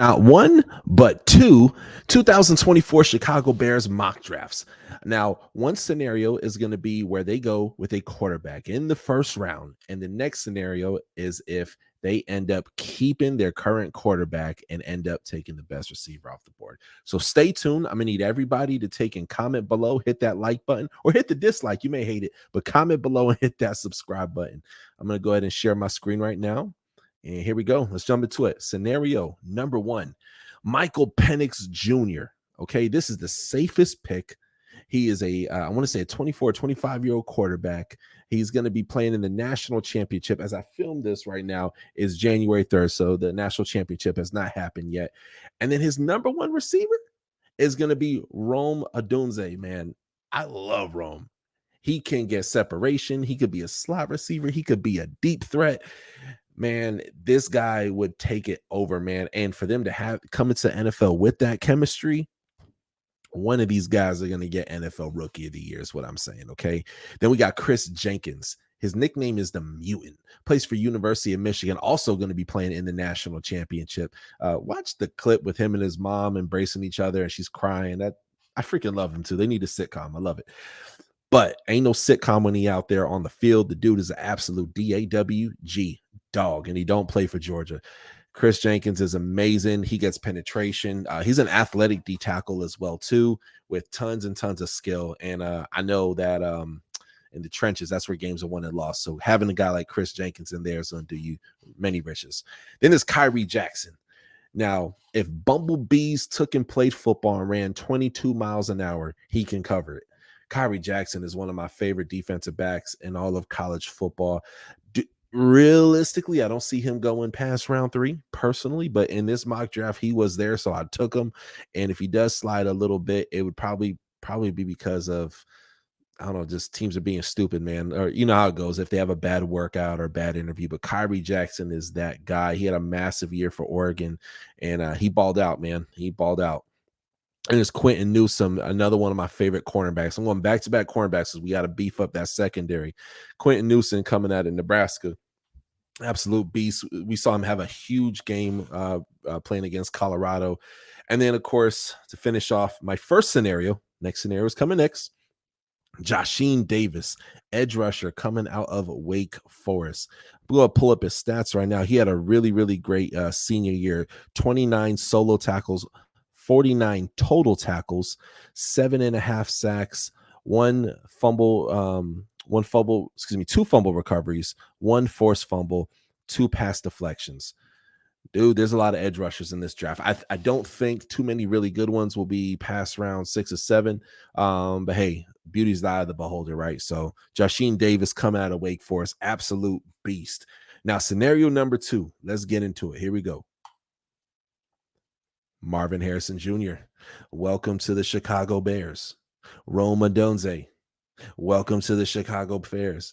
Not one, but two 2024 Chicago Bears mock drafts. Now, one scenario is going to be where they go with a quarterback in the first round. And the next scenario is if they end up keeping their current quarterback and end up taking the best receiver off the board. So stay tuned. I'm going to need everybody to take and comment below, hit that like button or hit the dislike. You may hate it, but comment below and hit that subscribe button. I'm going to go ahead and share my screen right now. And here we go. Let's jump into it. Scenario number one, Michael Penix Jr. Okay, this is the safest pick. He is I want to say a 24, 25-year-old quarterback. He's going to be playing in the national championship. As I film this right now, is January 3rd. So the national championship has not happened yet. And then his number one receiver is going to be Rome Odunze, man. I love Rome. He can get separation. He could be a slot receiver. He could be a deep threat. Man, this guy would take it over, man. And for them to have come into NFL with that chemistry, one of these guys are going to get NFL Rookie of the Year, is what I'm saying. Okay. Then we got Chris Jenkins. His nickname is the Mutant. Plays for University of Michigan. Also going to be playing in the national championship. Watch the clip with him and his mom embracing each other, and she's crying. That I freaking love him too. They need a sitcom. I love it. But ain't no sitcom when he out there on the field. The dude is an absolute DAWG dog, and he don't play for Georgia. Chris Jenkins is amazing. He gets penetration. He's an athletic D tackle as well too, with tons and tons of skill. And I know that in the trenches, that's where games are won and lost. So having a guy like Chris Jenkins in there is going to do you many riches. Then there's Kyrie Jackson. Now, if bumblebees took and played football and ran 22 miles an hour, he can cover it. Kyrie Jackson is one of my favorite defensive backs in all of college football. Realistically, I don't see him going past round 3 personally, but in this mock draft, he was there, so I took him. And if he does slide a little bit, it would probably be because of, I don't know, just teams are being stupid, man. Or you know how it goes if they have a bad workout or bad interview. But Kyrie Jackson is that guy. He had a massive year for Oregon, and he balled out, man. He balled out. And it's Quentin Newsome, another one of my favorite cornerbacks. I'm going back-to-back cornerbacks because we got to beef up that secondary. Quentin Newsome coming out of Nebraska, absolute beast. We saw him have a huge game playing against Colorado. And then, of course, to finish off my first scenario, next scenario is coming next. Josheen Davis, edge rusher coming out of Wake Forest. I'm going to pull up his stats right now. He had a really, really great senior year, 29 solo tackles, 49 total tackles, 7.5 sacks, two fumble recoveries, one forced fumble, 2 pass deflections. Dude, there's a lot of edge rushers in this draft. I don't think too many really good ones will be past round 6 or 7. But hey, beauty's the eye of the beholder, right? So Josheen Davis coming out of Wake Forest, absolute beast. Now, scenario number 2, let's get into it. Here we go. Marvin Harrison Jr., welcome to the Chicago Bears. Rome Odunze, welcome to the Chicago Bears.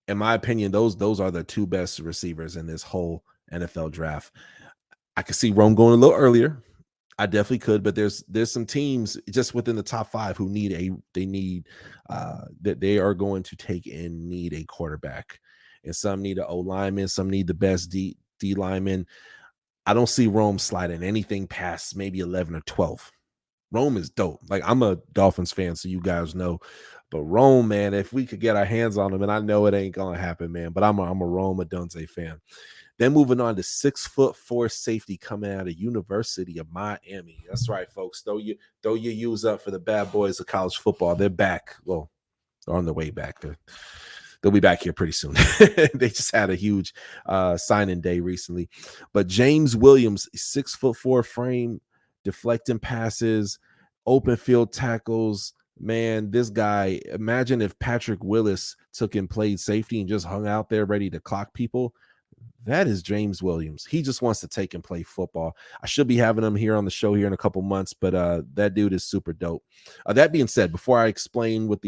In my opinion, those are the 2 best receivers in this whole NFL draft. I could see Rome going a little earlier. I definitely could, but there's some teams just within the top 5 who that they are going to take and need a quarterback, and some need an O lineman, some need the best D lineman. I don't see Rome sliding anything past maybe 11 or 12. Rome is dope. Like, I'm a Dolphins fan, so you guys know. But Rome, man, if we could get our hands on him, and I know it ain't gonna happen, man. But I'm a Rome Odunze fan. Then moving on to 6'4" safety coming out of University of Miami. That's right, folks. Throw your U's up for the bad boys of college football. They're back. Well, they're on their way back. They'll be back here pretty soon. They just had a huge signing day recently. But James Williams, 6'4" frame, deflecting passes, open field tackles. Man, this guy, imagine if Patrick Willis took and played safety and just hung out there ready to clock people. That is James Williams. He just wants to take and play football. I should be having him here on the show here in a couple months, but that dude is super dope. That being said, before I explain what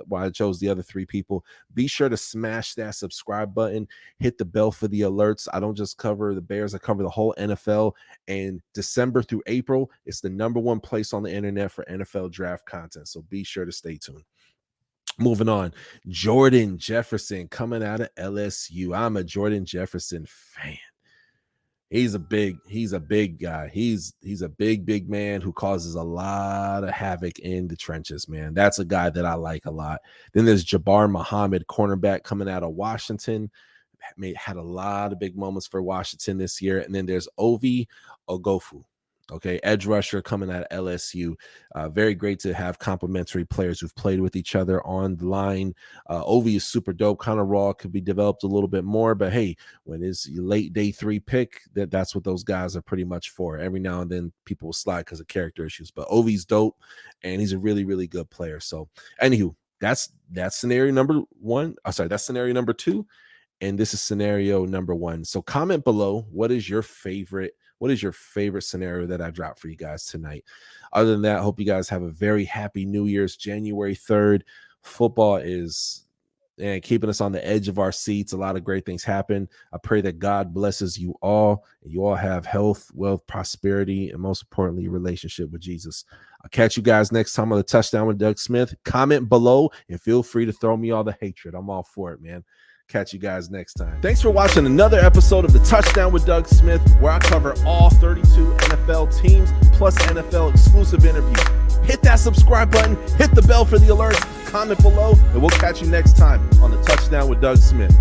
why I chose the other 3 people, be sure to smash that subscribe button, hit the bell for the alerts. I don't just cover the Bears, I cover the whole NFL. And December through April, it's the #1 place on the internet for NFL draft content. So be sure to stay tuned. Moving on, Jordan Jefferson coming out of LSU. I'm a Jordan Jefferson fan. He's a big guy. He's a big man who causes a lot of havoc in the trenches, man. That's a guy that I like a lot. Then there's Jabbar Muhammad, cornerback coming out of Washington. Had a lot of big moments for Washington this year. And then there's Ovi Ogofu. Okay, edge rusher coming out of LSU. Very great to have complementary players who've played with each other on the line. Ovi is super dope, kind of raw, could be developed a little bit more. But hey, when it's your late day 3 pick, that's what those guys are pretty much for. Every now and then people will slide because of character issues. But Ovi's dope, and he's a really, really good player. So, anywho, that's scenario number 1. That's scenario number 2. And this is scenario number 1. So comment below, what is your favorite scenario that I dropped for you guys tonight? Other than that, I hope you guys have a very happy New Year's, January 3rd. Football is keeping us on the edge of our seats. A lot of great things happen. I pray that God blesses you all, and you all have health, wealth, prosperity, and most importantly, relationship with Jesus. I'll catch you guys next time on the Touchdown with Doug Smith. Comment below and feel free to throw me all the hatred. I'm all for it, man. Catch you guys next time. Thanks for watching another episode of the Touchdown with Doug Smith, where I cover all 32 NFL teams plus NFL exclusive interviews. Hit that subscribe button, hit the bell for the alerts, comment below, and we'll catch you next time on the Touchdown with Doug Smith.